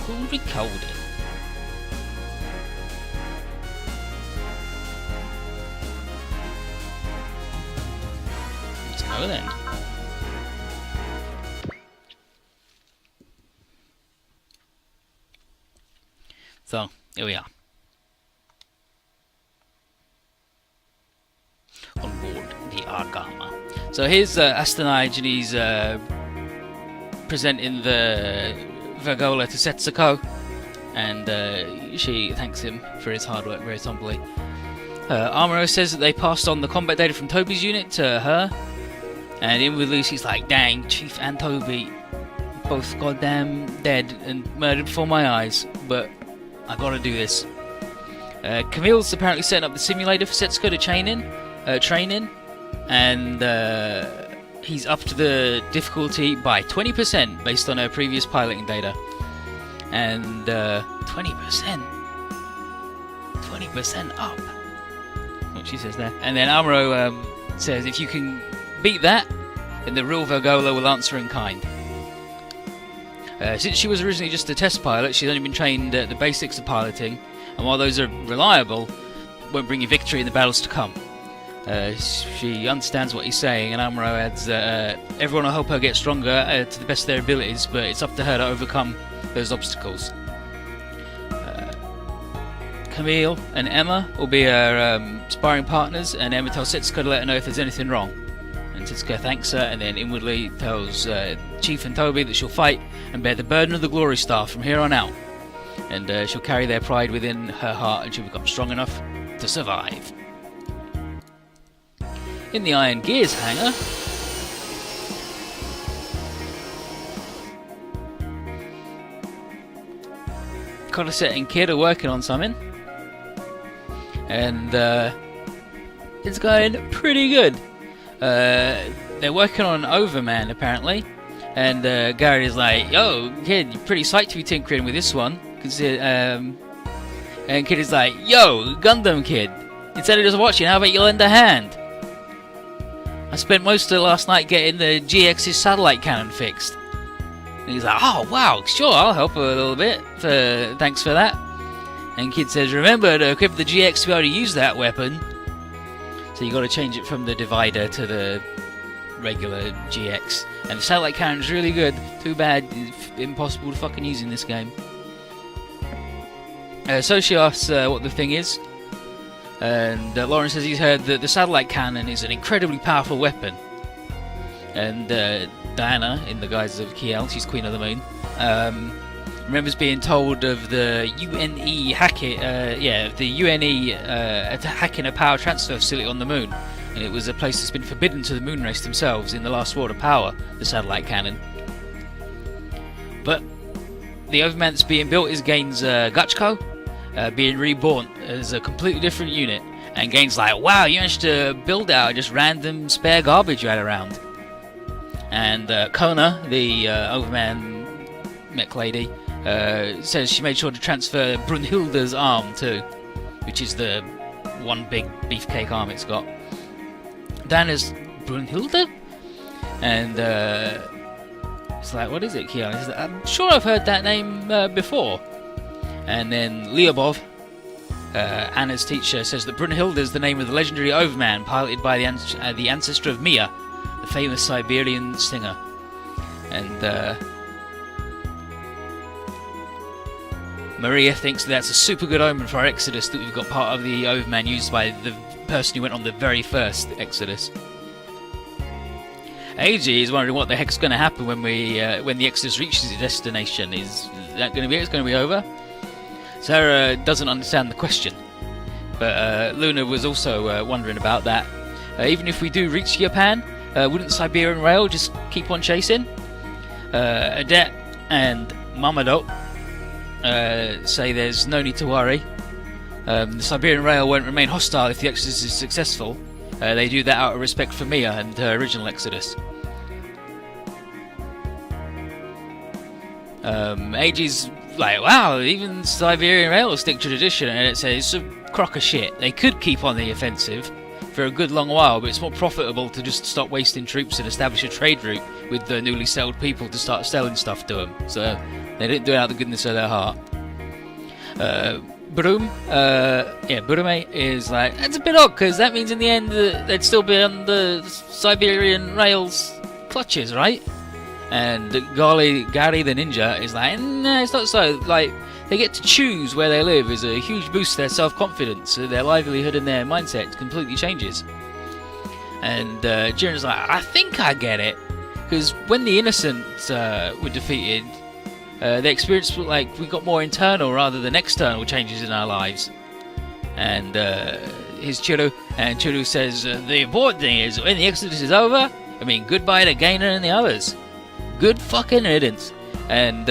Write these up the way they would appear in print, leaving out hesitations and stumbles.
Local recording. Let's go then. So, here we are. On board the Argama. So here's Astanage, and he's presenting the Vergola to Setsuko, and she thanks him for his hard work very humbly. Amuro says that they passed on the combat data from Toby's unit to her, and inwardly she's like, dang, Chief and Toby both goddamn dead and murdered before my eyes, but I gotta do this. Camille's apparently setting up the simulator for Setsuko to train in, and he's up to the difficulty by 20% based on her previous piloting data. And 20% up. What she says there. And then Amuro says, if you can beat that, then the real Vergola will answer in kind. Since she was originally just a test pilot, she's only been trained at the basics of piloting, and while those are reliable, won't bring you victory in the battles to come. She understands what he's saying, and Amuro adds everyone will help her get stronger to the best of their abilities, but it's up to her to overcome those obstacles. Camille and Emma will be her sparring partners, and Emma tells Setsuko to let her know if there's anything wrong. And Setsuko thanks her, and then inwardly tells Chief and Toby that she'll fight and bear the burden of the Glory Star from here on out. And she'll carry their pride within her heart, and she'll become strong enough to survive. In the Iron Gears hangar, Codaset and Kid are working on something, and it's going pretty good. They're working on Overman apparently, and Gary is like, "Yo, Kid, you're pretty psyched to be tinkering with this one." And Kid is like, "Yo, Gundam Kid, instead of just watching, how about you lend a hand? I spent most of last night getting the GX's satellite cannon fixed." And he's like, "Oh wow, sure, I'll help a little bit. Thanks for that." And Kid says, "Remember to equip the GX to be able to use that weapon. So you got to change it from the divider to the regular GX. And the satellite cannon is really good. Too bad, it's impossible to fucking use in this game." So she asks what the thing is. And Lauren says he's heard that the satellite cannon is an incredibly powerful weapon. And Diana, in the guise of Kiel, she's Queen of the Moon, remembers being told of the UNE hacking a power transfer facility on the moon. And it was a place that's been forbidden to the moon race themselves in the last war to power the satellite cannon. But the Overman that's being built is Gain's Gachko, being reborn as a completely different unit. And Gain's like, "Wow, you managed to build out just random spare garbage right around." And Kona, the Overman mech lady, says she made sure to transfer Brunhilde's arm too, which is the one big beefcake arm it's got. Dana's Brunhilde? And it's like, "What is it, Kiel?" He's like, "I'm sure I've heard that name before." And then Lyubov, Anna's teacher, says that Brunhilde is the name of the legendary Overman piloted by the ancestor of Mia, the famous Siberian singer. And Maria thinks that's a super good omen for our Exodus, that we've got part of the Overman used by the person who went on the very first Exodus. AG is wondering what the heck's going to happen when the Exodus reaches its destination. Is that going to be it? It's going to be over? Sarah doesn't understand the question, but Luna was also wondering about that. Even if we do reach Japan, wouldn't Siberian Rail just keep on chasing? Adet and Mamadot say there's no need to worry. The Siberian Rail won't remain hostile if the Exodus is successful. They do that out of respect for Mia and her original Exodus. AG's like, "Wow, even Siberian Rail will stick to tradition," and it says it's a crock of shit. They could keep on the offensive for a good long while, but it's more profitable to just stop wasting troops and establish a trade route with the newly settled people to start selling stuff to them. So They didn't do it out of the goodness of their heart. Burume is like, that's a bit odd, because that means in the end they'd still be on the Siberian Rail's clutches, right? And Gary the ninja is like, no, it's not so. Like, they get to choose where they live is a huge boost to their self-confidence, their livelihood and their mindset completely changes. And Jiren's like, I think I get it, because when the innocent were defeated, the experience was like we got more internal rather than external changes in our lives. And here's Churu, and Churu says, the important thing is when the Exodus is over, I mean goodbye to Gainer and the others. Good fucking riddance. And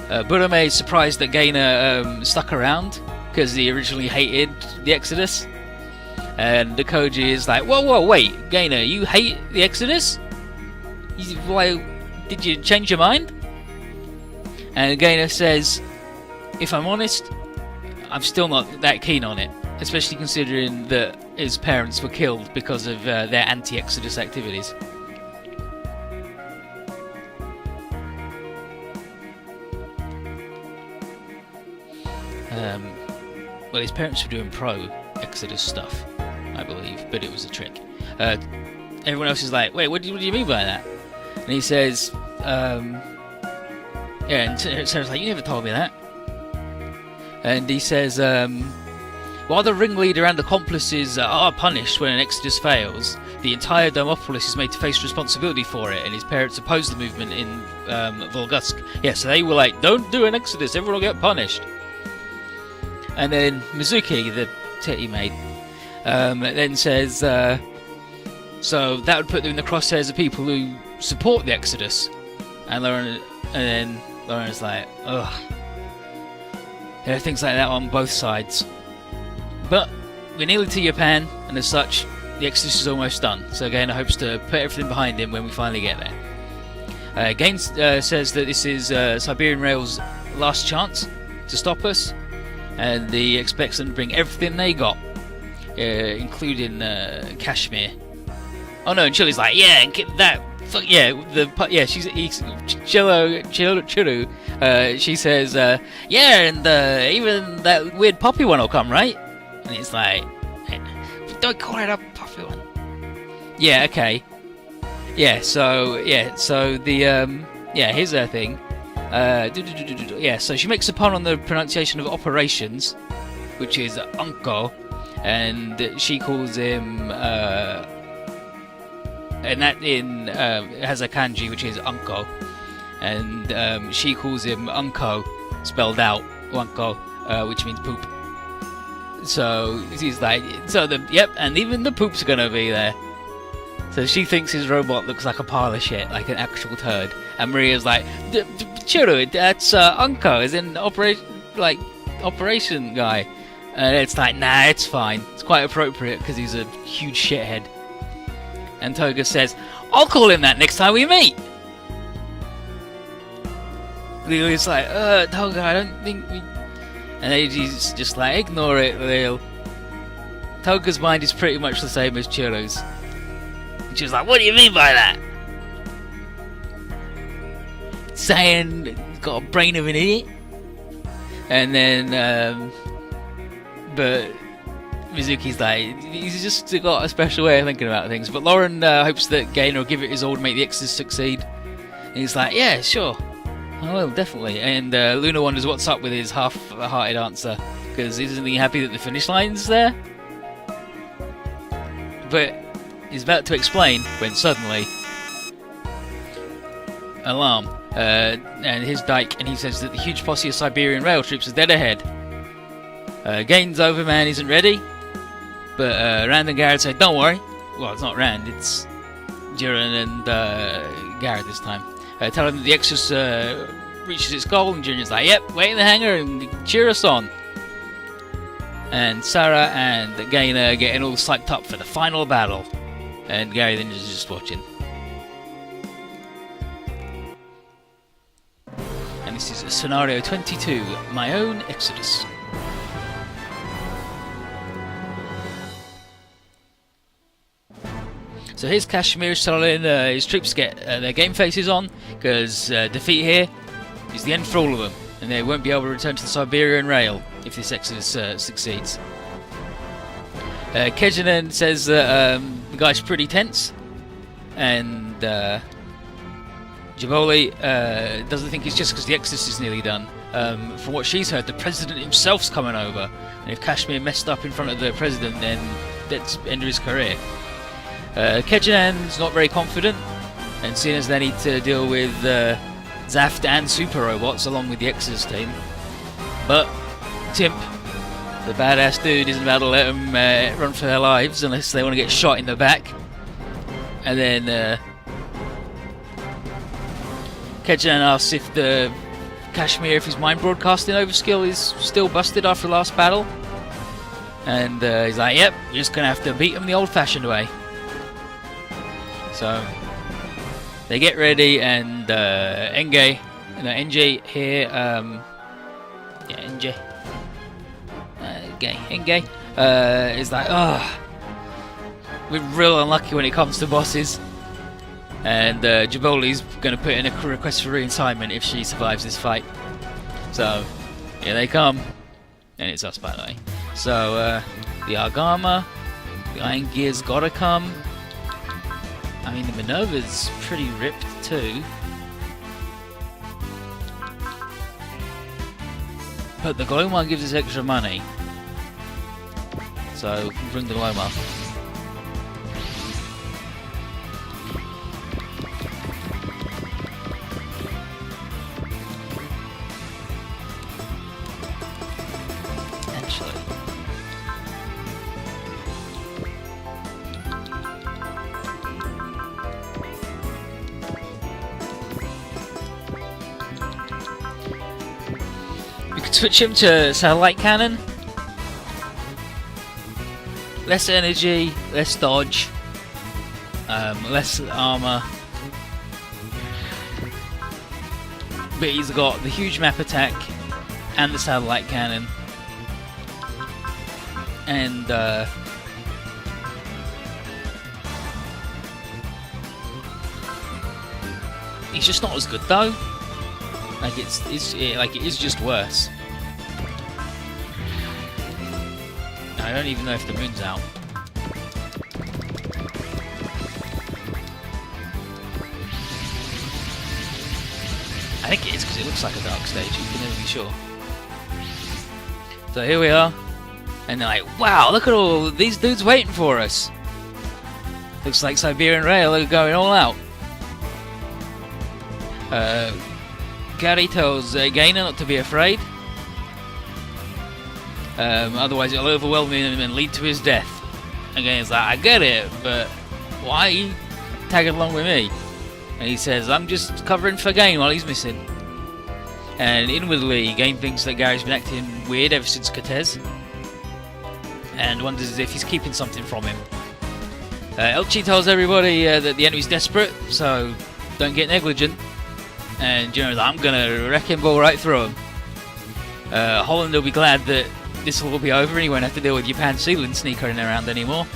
Burume is surprised that Gainer stuck around because he originally hated the Exodus. And the Koji is like, whoa, wait, Gainer, you hate the Exodus? Why did you change your mind? And Gainer says, if I'm honest, I'm still not that keen on it, especially considering that his parents were killed because of their anti-Exodus activities. Well, his parents were doing pro-Exodus stuff, I believe, but it was a trick. Everyone else is like, wait, what do you mean by that? And he says, yeah, and Sarah's like, you never told me that. And he says, while the ringleader and accomplices are punished when an Exodus fails, the entire Domopolis is made to face responsibility for it, and his parents opposed the movement in Volgusk. Yeah, so they were like, don't do an Exodus, everyone will get punished. And then Mizuki, the titty maid, then says, so that would put them in the crosshairs of people who support the Exodus. And then Lauren's like, ugh. There are things like that on both sides. But we're nearly to Japan, and as such, the Exodus is almost done. So Gainer hopes to put everything behind him when we finally get there. Gaines says that this is Siberian Rail's last chance to stop us, and he expects them to bring everything they got, including Kashmir. Oh no, and Chili's like, yeah, that, fuck yeah, Churu, she says, yeah, and even that weird poppy one will come, right? And it's like, don't call it a puffy one. Yeah, okay. Yeah, so the here's her thing. Yeah, so she makes a pun on the pronunciation of operations, which is unko, and she calls him and that in has a kanji which is unko, and she calls him unko, spelled out unko, which means poop. So she's like, and even the poop's gonna be there. So she thinks his robot looks like a pile of shit, like an actual turd. And Maria's like, Churu, that's Unko, as in operation guy. And it's like, nah, it's fine. It's quite appropriate because he's a huge shithead. And Toga says, I'll call him that next time we meet. Lily's like, Toga, I don't think we... And Eiji's just like, ignore it, Lil. Toga's mind is pretty much the same as Churu's. And she was like, what do you mean by that? Saying he's got a brain of an idiot. And then, but Mizuki's like, he's just got a special way of thinking about things. But Lauren hopes that Gainer will give it his all to make the Exodus succeed. And he's like, yeah, sure. I will, definitely. And Luna wonders what's up with his half-hearted answer. Because isn't he happy that the finish line's there? But he's about to explain when suddenly... Alarm. And his Dyke, and he says that the huge posse of Siberian rail troops is dead ahead. Gaines Overman isn't ready, but Rand and Garrett say, don't worry. Well, it's not Rand, it's Jiren and Garrett this time. Tell him that the Exodus reaches its goal, and Jiren's like, yep, wait in the hangar and cheer us on. And Sarah and Gainer getting all psyched up for the final battle, and Gary then is just watching. And this is scenario 22, my own Exodus. So here's Kashmir telling his troops to get their game faces on, because defeat here It's the end for all of them, and they won't be able to return to the Siberian Rail if this exodus succeeds. Kejanen says that the guy's pretty tense, and Jaboli doesn't think it's just because the exodus is nearly done. From what she's heard, the president himself's coming over, and if Kashmir messed up in front of the president, then that's the end of his career. Kejanan's not very confident, and seeing as they need to deal with Zaft and super robots along with the exodus team, but Timp, the badass dude, isn't about to let them run for their lives unless they want to get shot in the back. And then Kejanan asks if the Kashmir, if his mind broadcasting overskill is still busted after the last battle. And he's like, yep, you're just going to have to beat him the old-fashioned way. So they get ready, and NJ here, NJ is like, oh, we're real unlucky when it comes to bosses. And Jaboli's going to put in a request for reassignment if she survives this fight. So here they come, and it's us, by the way. So the Argama, the Iron Gear's gotta come. I mean, the Minerva's pretty ripped too. But the Glomar gives us extra money. So we'll bring the Glomar. Switch him to satellite cannon. Less energy, less dodge, less armor. But he's got the huge map attack and the satellite cannon. And he's just not as good though. Like it is just worse. I don't even know if the moon's out. I think it is because it looks like a dark stage, you can never be sure. So here we are, and they're like, wow, look at all these dudes waiting for us. Looks like Siberian Rail are going all out. Gary tells Gainer not to be afraid. Otherwise it'll overwhelm him and lead to his death. Again, it's like, I get it, but why are you tagging along with me? And he says, I'm just covering for Gain while he's missing. And inwardly, Gain thinks that Gary's been acting weird ever since Cortez, and wonders if he's keeping something from him. Elchi tells everybody that the enemy's desperate, so don't get negligent. And General's like, I'm gonna wrecking ball right through him. Holland will be glad that this will all be over and he won't have to deal with Japan Sealand sneakering around anymore.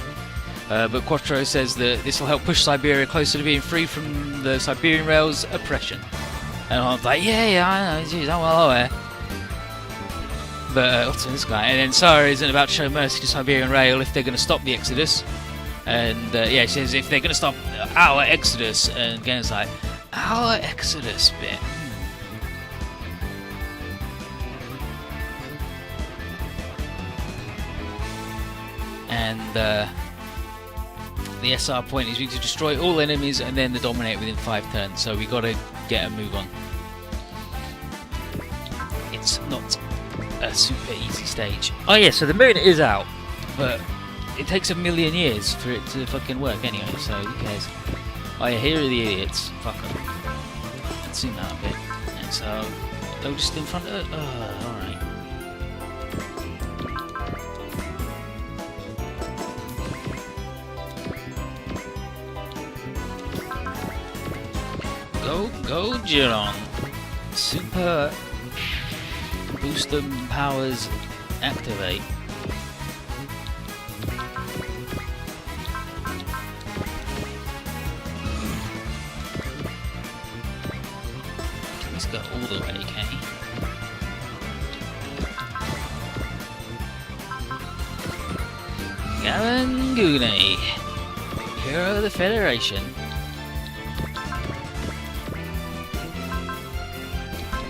But Quattro says that this will help push Siberia closer to being free from the Siberian Rail's oppression. And Holland's like, yeah, I know, geez, I'm well aware. But what's this guy? And then Sarah isn't about to show mercy to Siberian Rail if they're going to stop the Exodus. And yeah, she says if they're going to stop our Exodus, and Gen's like, our Exodus bit. And the SR point is we need to destroy all enemies and then the dominate within 5 turns, so we got to get a move on. It's not a super easy stage. Oh yeah, so the moon is out, but it takes 1 million years for it to fucking work anyway, so who cares? Oh yeah, here are the idiots. Fuck them. Let's zoom that a bit. And so, go just in front of it. Alright. Go, Jiron. Super booster powers activate. let's go all the way, okay? Galen Gooney, hero of the Federation.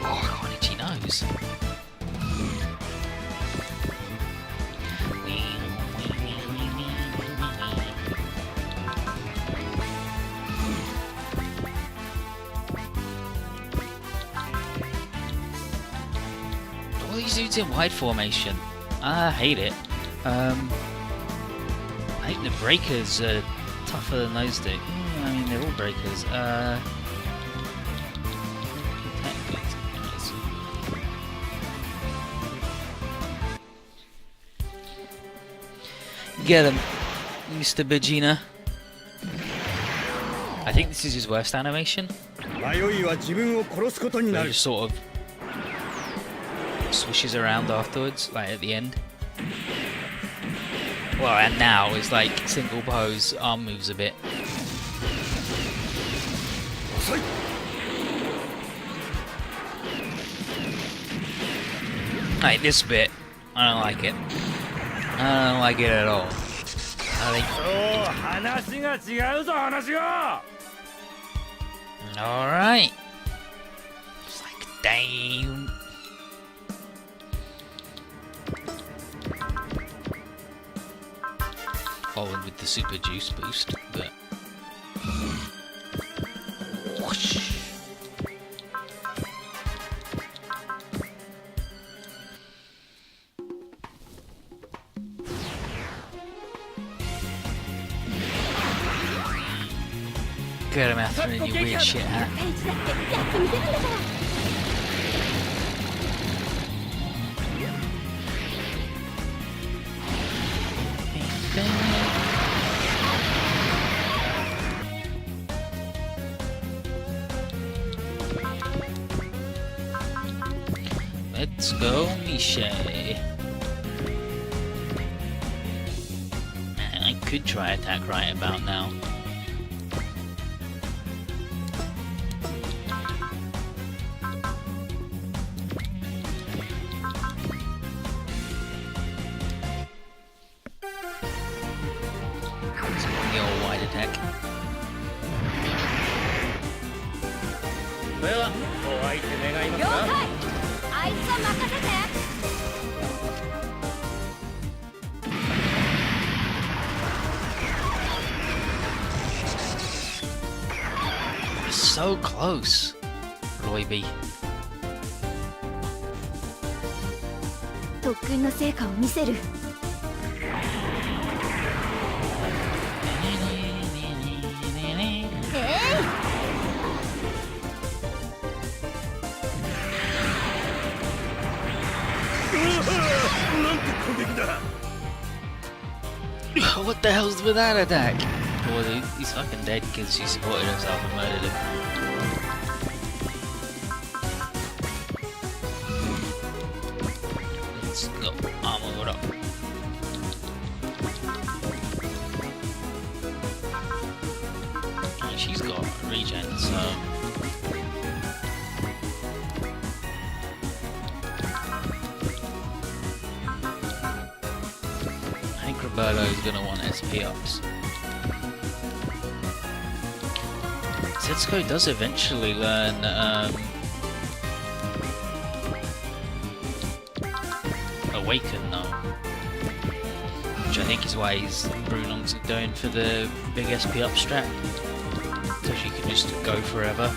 Oh, I got an itchy nose. All these dudes in wide formation. I hate it. I think the breakers are tougher than those do. I mean, they're all breakers. Get him, Mr. Vegeta. I think this is his worst animation. He just sort of swishes around afterwards, like at the end. Well, and now it's like single pose, arm moves a bit. Like this bit, I don't like it. I don't like it at all. Alright. It's like, damn. Followed with the super juice boost, but whoosh. Get him after any weird shit, huh? Let's go, Misha. Man, I could try attack right about now. The old wide attack. So close, Roy B. 特訓の成果を見せる。What the hell's with that attack? Well, he's fucking dead because she supported herself and murdered him. Let's go. Armor up. And she's got regen, so. I think Roberto is going to want SP ups. Setsuko does eventually learn Awaken though, which I think is why Brunong's going for the big SP up strat, so she can just go forever.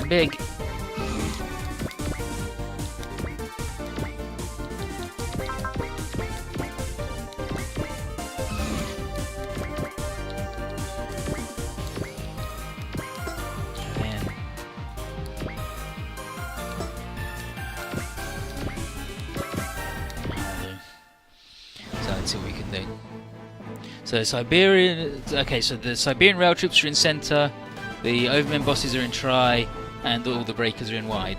Big. So let's see what we can do. So Siberian. Okay, so the Siberian rail troops are in centre, the Overmen bosses are in tri, and all the breakers are in wide.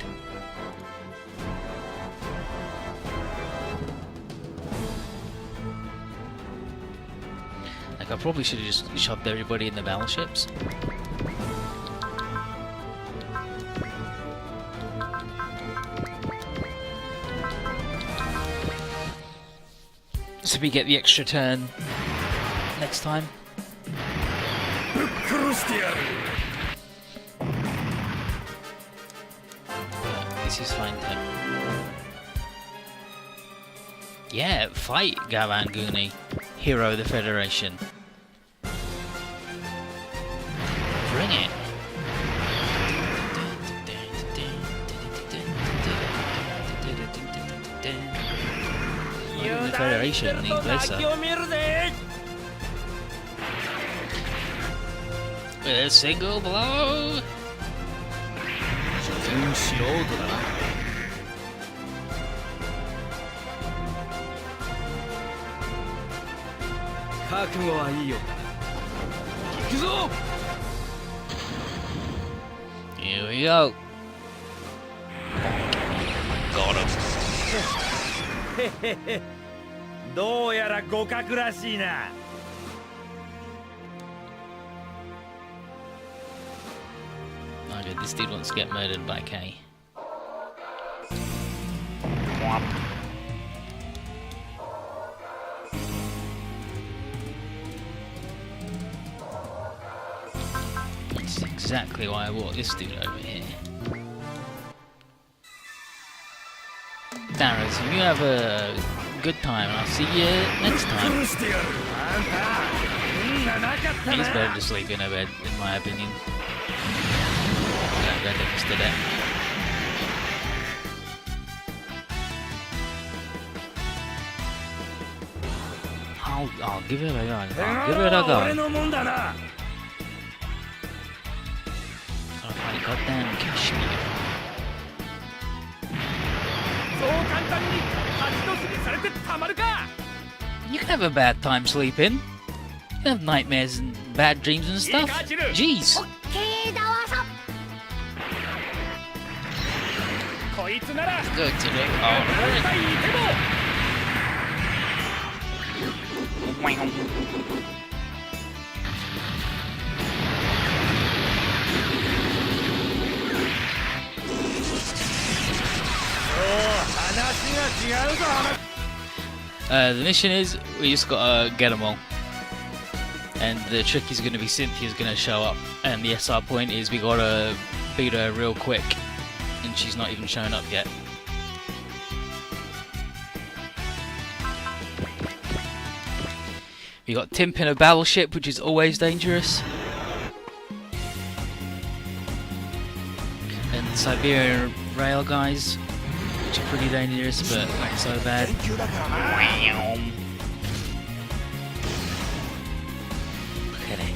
Like I probably should have just shoved everybody in the battleships. So we get the extra turn next time. But this is fine then. Yeah, fight Gavan Guni, hero of the Federation. Bring it. The Federation in Inglesa. With a single blow. 全素人だな。覚悟はいいよ。行くぞ。Here we go. Got him. どうやら互角らしいな。Oh, dude, this dude wants to get murdered by K. That's exactly why I brought this dude over here. Darrow, so you have a good time and I'll see you next time. He's better to sleep in a bed, in my opinion. Go next to that. I'll give it a go. I'll give it a go. I'll find goddamn Kashmir. You can have a bad time sleeping. You can have nightmares and bad dreams and stuff. Jeez. Good to know. The mission is we just gotta get them all, and the trick is going to be Cynthia's going to show up, and the SR point is we gotta beat her real quick, and she's not even shown up yet. We got Timp in a battleship, which is always dangerous, and Siberian rail guys, which are pretty dangerous, but not so bad. Look at it.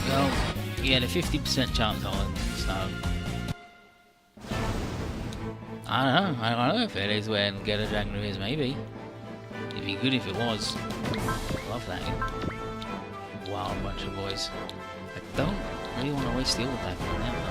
Well, you had a 50% chance on, so I don't know if it is when Get a Dragon is, maybe. It'd be good if it was. Love that. Wild bunch of boys. I don't really want to waste the old type on them though.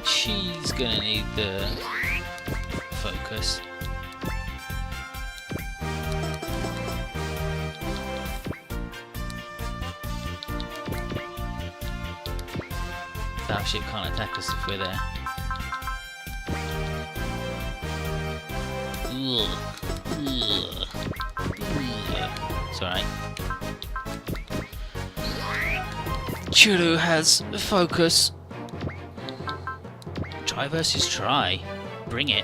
She's gonna need the focus. Battleship can't attack us if we're there. Ugh. Ugh. It's alright. Churu has focus. Try versus try. Bring it.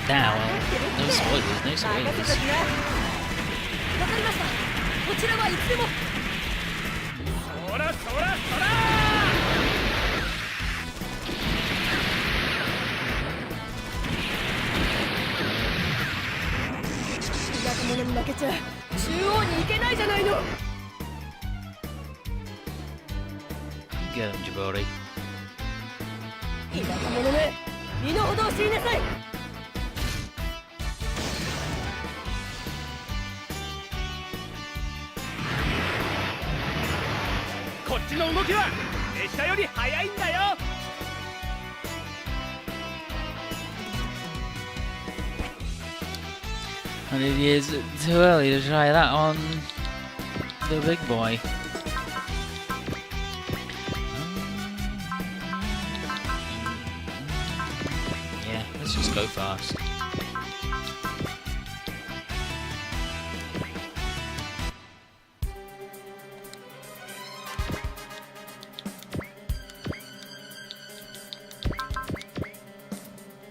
Now, no spoilers, no spoilers. わかりました。こちらはいつでも。そらそらそら田舎者に負けちゃ中央に行けないじゃないの。 Get him, Djibouti. 田舎者め、身の程を知りなさい。こっちの動きは列車より速いんだよ。 And it is too early to try that on the big boy. Yeah, let's just go fast.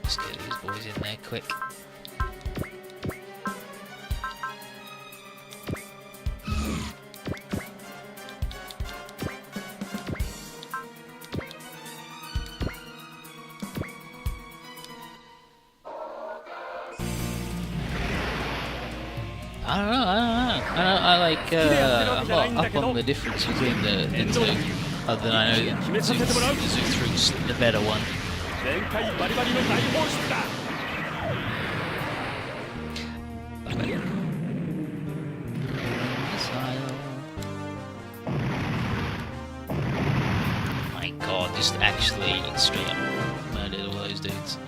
Let's get these boys in there quick. I don't know. I like. I'm not up on the difference between the two, other than I know the Zoo 3's the better one. 全開バリバリの大放出だ。 My God, just actually straight up murdered all those dudes.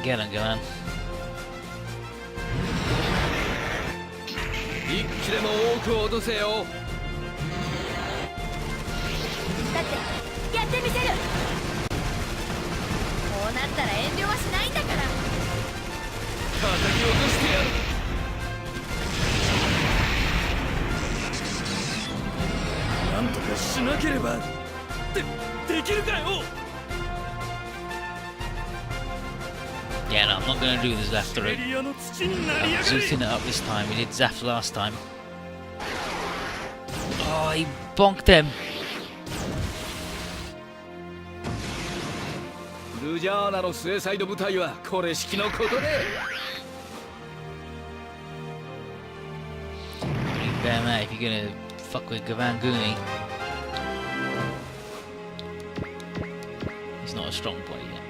Get him, go on. 一気でも多く落とせよ。だってやってみせる。こうなったら遠慮はしないんだから。叩き落としてやる。なんとかしなければ。できるかよ。 Yeah, no, I'm not going to do the Zaf route. エリアの土になりや I'm がれ。 zoosing it up this time. We did Zaf last time. Oh, he bonked him. ルジャーナのスエサイド部隊はこれしきのことで。 Pretty bad, mate, if you're going to fuck with Gavanguni. He's not a strong boy yet.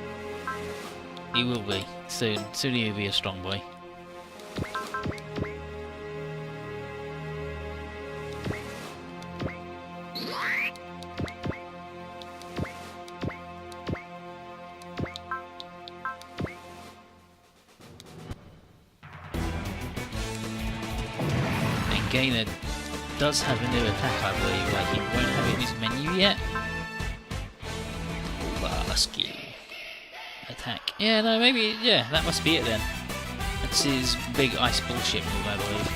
He will be soon. Soon he'll be a strong boy. And Gaynor does have a new attack, I believe. Like, he won't have it in his menu yet. Skill. Attack. Yeah, no, maybe, yeah, that must be it then. That's his big ice bullshit move, I believe.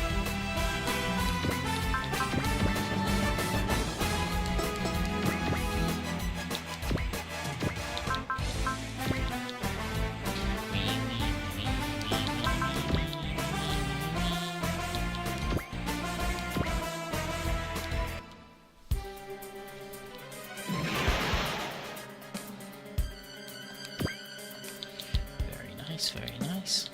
Very nice.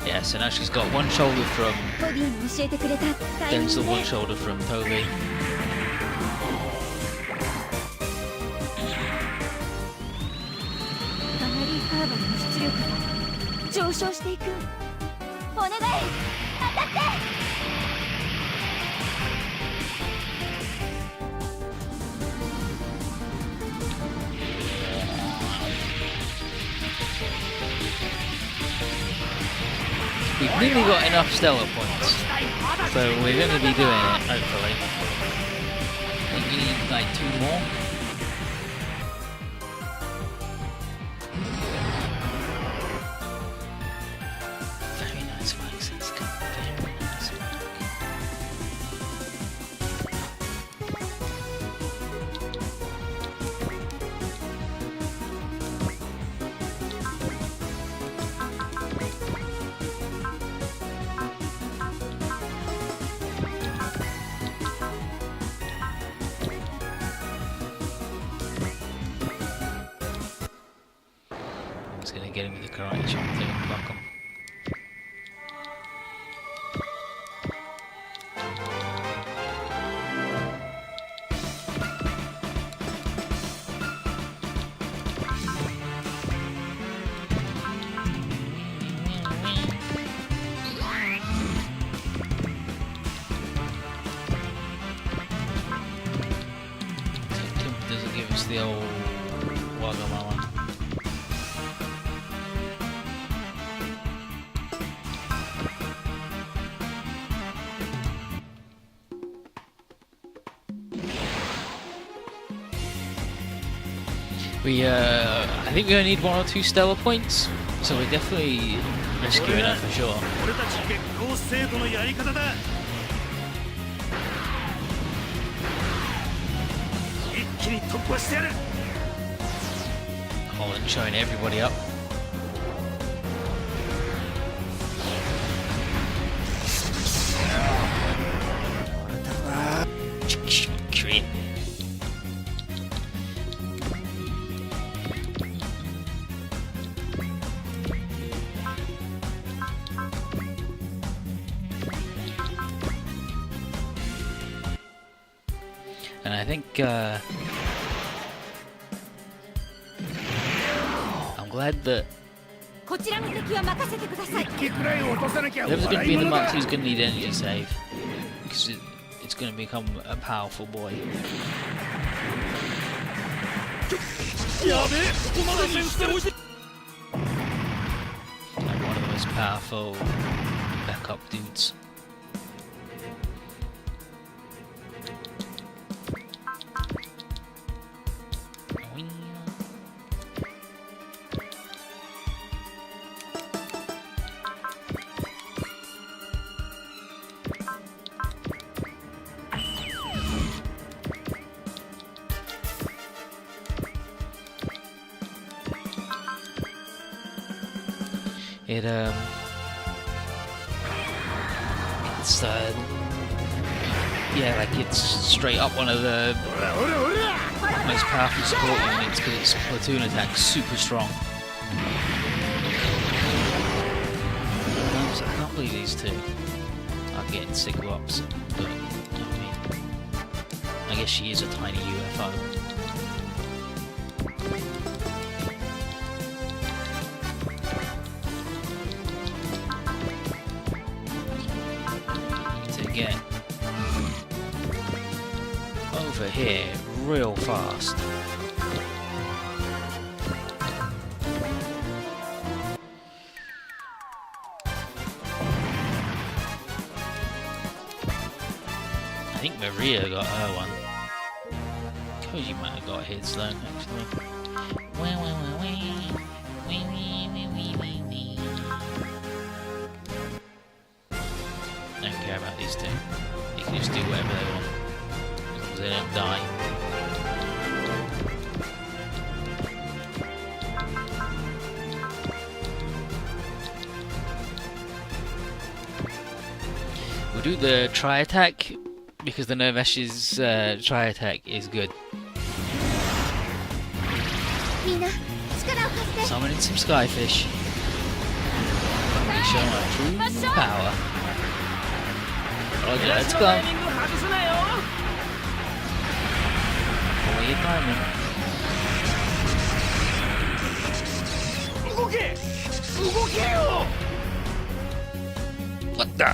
Yeah, so now she's got one shoulder from トビーに教えてくれたタイミン Denzel, グ one で shoulder from Toby. ガナリーカーバーの出力が上昇していく。お願い当たって。 We've nearly got enough stellar points, so we're going to be doing it, hopefully. I think we need like 2 more. Very nice work, Senska. Very nice work. I'm just gonna get him with the karate chop thing and block him. Doesn't give us the old Wagamama. I think we only need 1 or 2 stellar points, so we're definitely rescuing her for sure. 俺たち月光生徒のやり方だ。一気に突破してやる。 Holland showing everybody up. Crit. And I think I'm glad that こちらの敵は任せてください。 一気くらい落とさなきゃ whoever's going to 笑 be い in the 物だ。 monk is going to need energy save because it's going to become a powerful boy. やべえ、ここまでにしておいて。 Like one of the most powerful backup dudes. It's yeah, like it's straight up one of the ほらほらほら。 most powerful support units because its platoon attack super strong. I can't believe these two are getting sick of ops, but I mean, I guess she is a tiny UFO. To get over here real fast. I think Maria got her one. Koji might have got his though, actually. Don't care about these two. They can just do whatever they want. As long as they don't die. We'll do the tri-attack because the Nervesh's tri-attack is good. みんな力を貸して。 Summoning some skyfish. Holy show my true power. Roger, let's go. タイミング外すなよ。 What are you timing? 動けよ。 What the?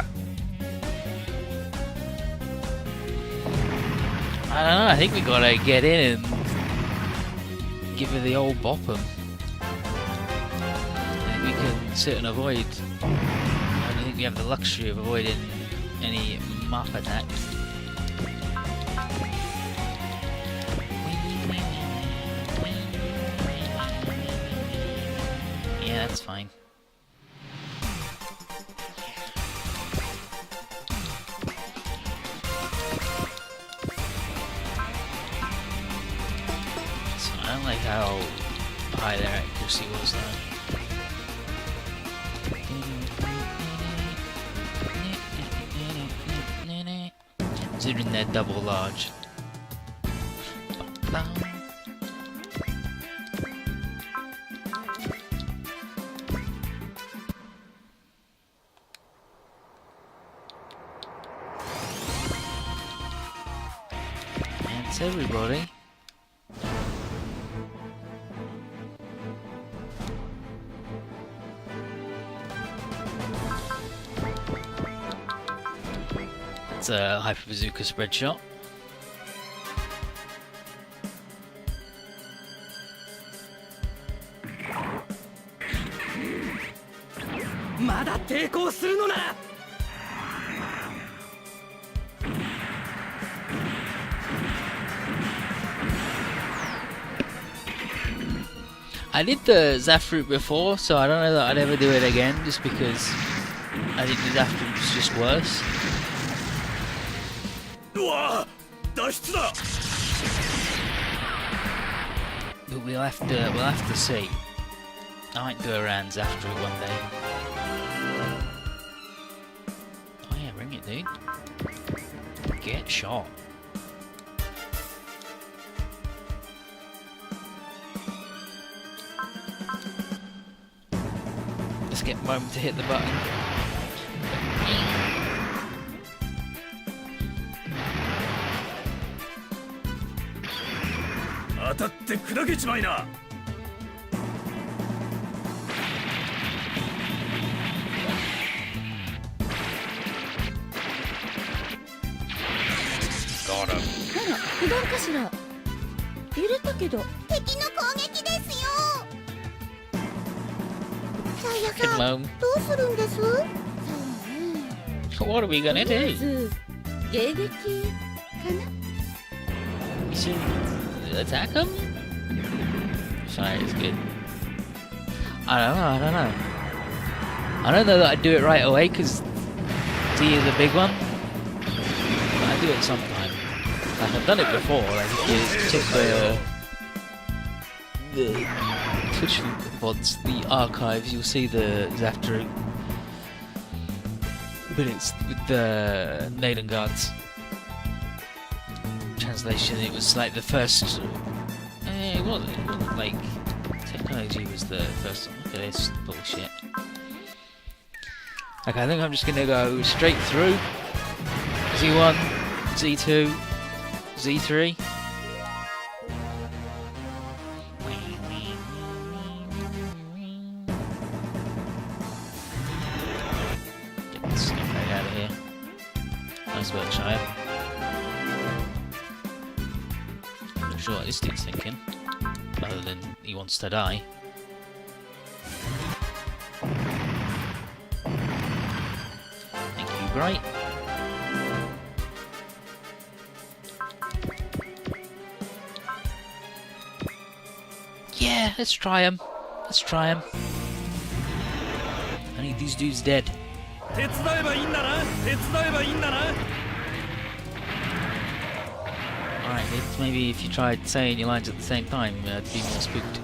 I don't know, I think we gotta get in and give her the old bop 'em. I think we can sit and avoid. I don't think we have the luxury of avoiding any map attacks. Yeah, that's fine. So I don't like how high their accuracy was though. Considering they're double large. That's everybody. It's a Hyper Bazooka spread shot. I did the Zafruit before, so I don't know that I'd ever do it again, just because I think the Zafruit was just worse. But we'll have to see. I might do a rounds after it one day. Oh yeah, ring it, dude. Get shot. Just get a moment to hit the button. 当たって砕けちまいな。 Got him. あら、不断かしら。揺れたけど。敵の攻撃ですよ。さや Good さん、 mom. どうするんです？ What are we gonna とりあえ do? ず迎撃かな。 We should attack him? Sorry, it's good. I don't know. I don't know that I'd do it right away because D is a big one. But I do it sometime. Like I've done it before. Like if you check the Twitch VODs, the archives, you'll see the Zaftaru. But it's with the Naden Guards translation. It was like the first. It wasn't like technology was the first one. Look at this bullshit. Okay, I think I'm just gonna go straight through. Z1, Z2, Z3. Get this snowflake out of here. Nice work, Shire. I'm not sure what this dude's thinking, other than he wants to die. Thank you, Bright. Yeah, let's try him. Let's try him. I need these dudes dead. 手伝えばいいんだな。手伝えばいいんだな。 Alright, maybe if you tried saying your lines at the same time, I'd be more spooked.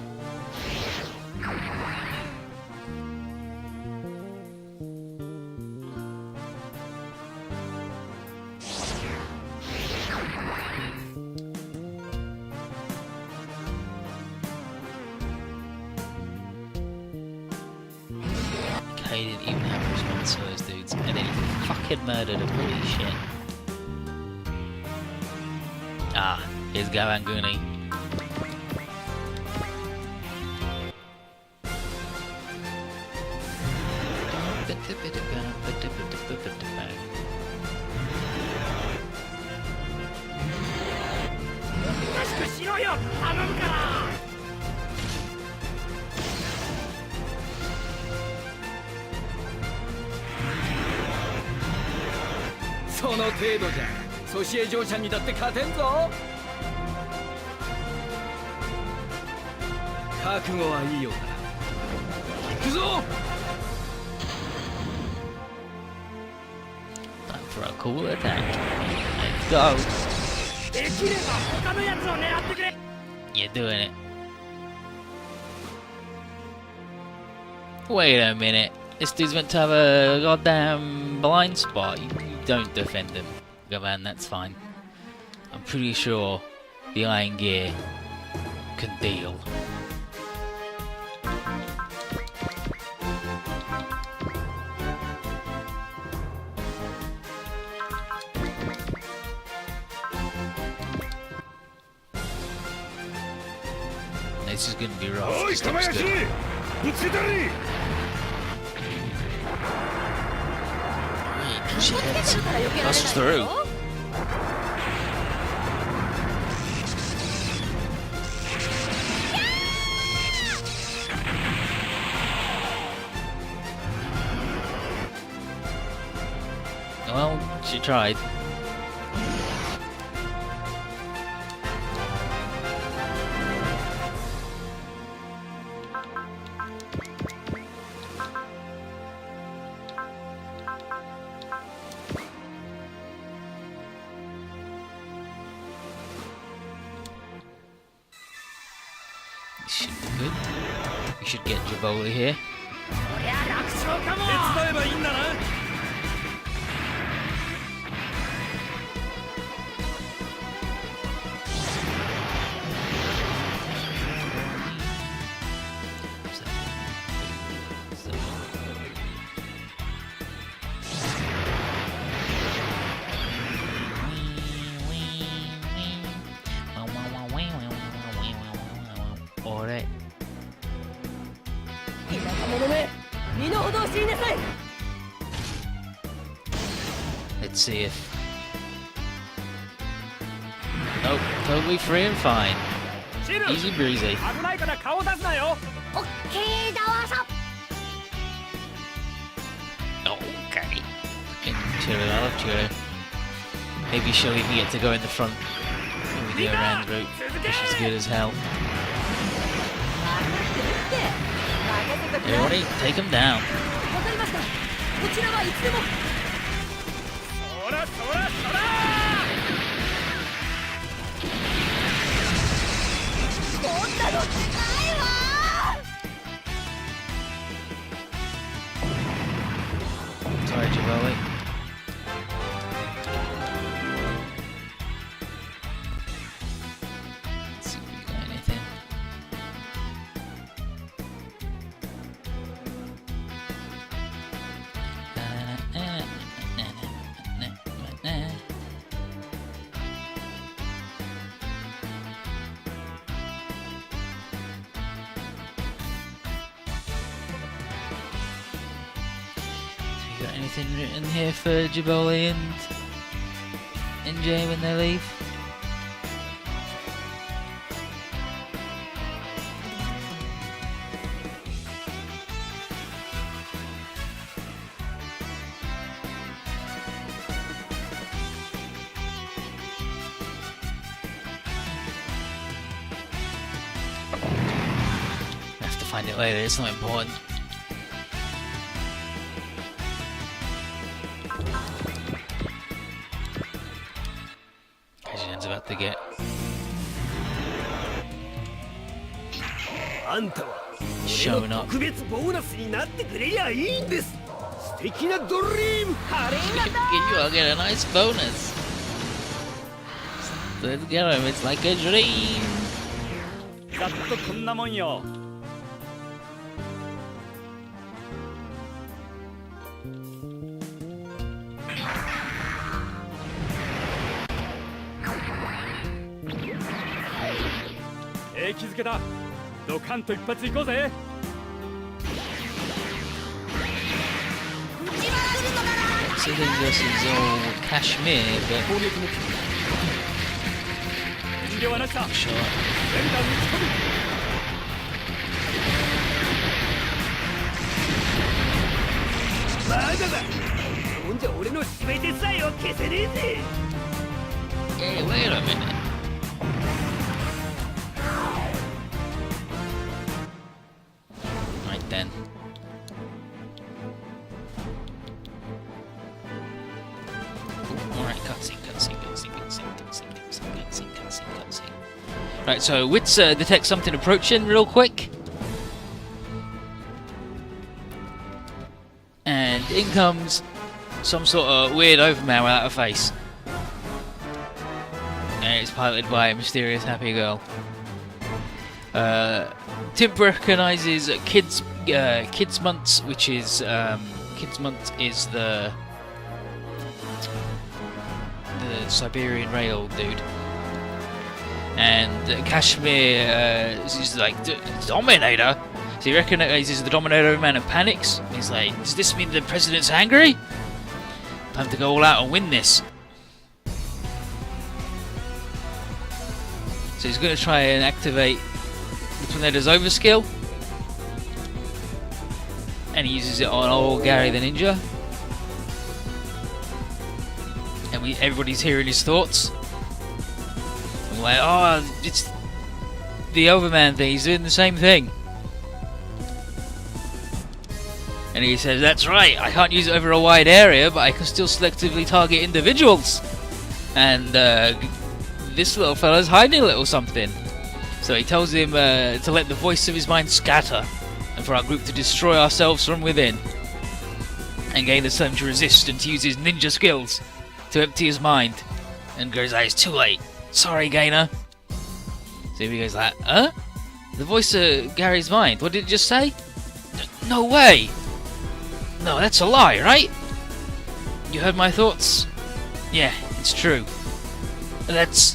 He didn't even have a response to those dudes, and then he fucking murdered them. Holy shit. Ah, here's Garanguni. So の程度じゃソシエ嬢ちゃんにだって勝てんぞ。覚悟はいいようだ。行くぞ。Time for a cool attack. Let's go. できれば他のやつを狙ってくれ。 You're doing it. Wait a minute. This dude's meant to have a goddamn blind spot. You don't defend him. Go man, that's fine. I'm pretty sure the Iron Gear can deal. This is gonna be rough. This looks good. Shit. Passes through. Well, she tried. This should be good. We should get Jaboli here. 手伝えばいいんだな。 Alright. 田舎者め、身の程を知りなさい。 Let's see if. Nope, totally free and fine. Easy breezy. 危ないから顔出すなよ。オッケーだわさ。 Okay. Chill, I love Chiller. Maybe she'll even get to go in the front with the around route. She's good as hell. Everybody, take him down. わかりました。こちらはいつでも。そらそらそら。こんなのってないわ。 Sorry, Jabali. Let's see if we got anything. Got anything written here for Jaboli and NJ when they leave? I have to find it later, it's not important. About to get あんたは shown up. 特別ボーナスになってくれりゃいいんです。素敵なドリーム。ありがとう。 You'll get a nice bonus. Let's get him. It's like a dream. ざっとこんなもんよ。景気づけだ。ドカンと一発いこうぜ。 Considering versus old Kashmir, but 攻撃目標。遠慮はなしだ。 sure. 連打打ち込む。まだだ。ほんじゃ俺の全てさえを消せねえぜ。 Hey, wait a minute. Right then. Alright, cutscene. Right, so Wits detects something approaching real quick. And in comes some sort of weird overman without a face. And it's piloted by a mysterious happy girl. Timp recognises Kidsmunt, which is Kidsmunt is the Siberian rail dude, and Kashmir is like Dominator. So he recognises the Dominator man and panics. He's like, "Does this mean the president's angry? Time to go all out and win this." So he's going to try and activate the Tornado's overskill, and he uses it on old Gary the Ninja. And everybody's hearing his thoughts. I'm like, oh, it's the Overman thing, he's doing the same thing. And he says, that's right, I can't use it over a wide area, but I can still selectively target individuals. And this little fella's hiding a little something. So he tells him to let the voice of his mind scatter, and for our group to destroy ourselves from within. And Gaina's telling him to resist and to use his ninja skills to empty his mind. And goes, it's too late. Sorry, Gaina. So he goes like, huh? The voice of Gary's mind, what did it just say? No way! No, that's a lie, right? You heard my thoughts? Yeah, it's true. That's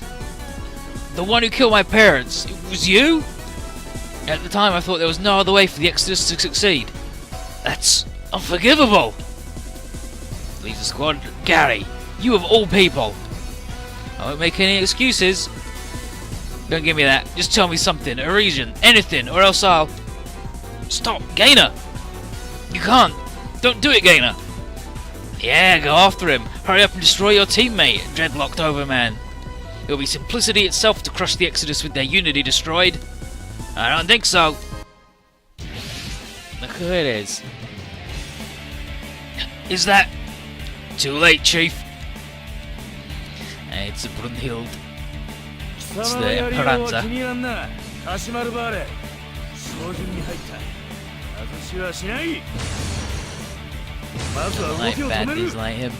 the one who killed my parents. It was you? At the time I thought there was no other way for the Exodus to succeed. That's unforgivable! Leads the squad, Gary, you of all people. I won't make any excuses. Don't give me that. Just tell me something, a reason, anything, or else I'll... Stop, Gaina! You can't! Don't do it, Gaina! Yeah, go after him. Hurry up and destroy your teammate, dreadlocked Overman. It will be simplicity itself to crush the Exodus with their unity destroyed. I don't think so. Look who it is. Is that... Too late, Chief. It's a Brunhild. It's the Esperanza. Like baddies like him.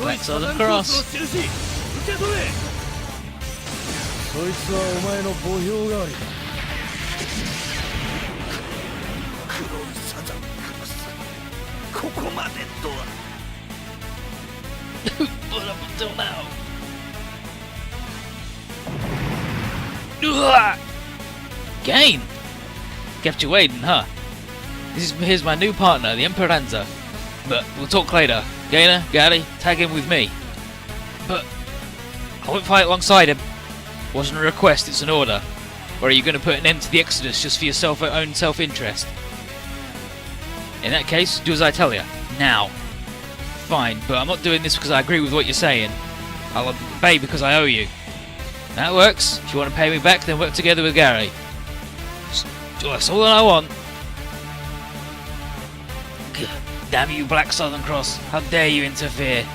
Black Southern Cross. But up until now. Gain! Kept you waiting, huh? Here's my new partner, the Esperanza. But we'll talk later. Gaina, Gary, tag him with me. But I won't fight alongside him. Wasn't a request, it's an order. Or are you going to put an end to the Exodus just for your own self-interest? In that case, do as I tell you. Now. Fine, but I'm not doing this because I agree with what you're saying. I'll obey because I owe you. That works. If you want to pay me back, then work together with Gary. That's all that I want. Damn you, Black Southern Cross. How dare you interfere?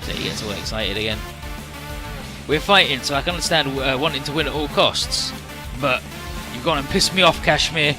So he gets all excited again. We're fighting, so I can understand wanting to win at all costs. But you've gone and pissed me off, Kashmir.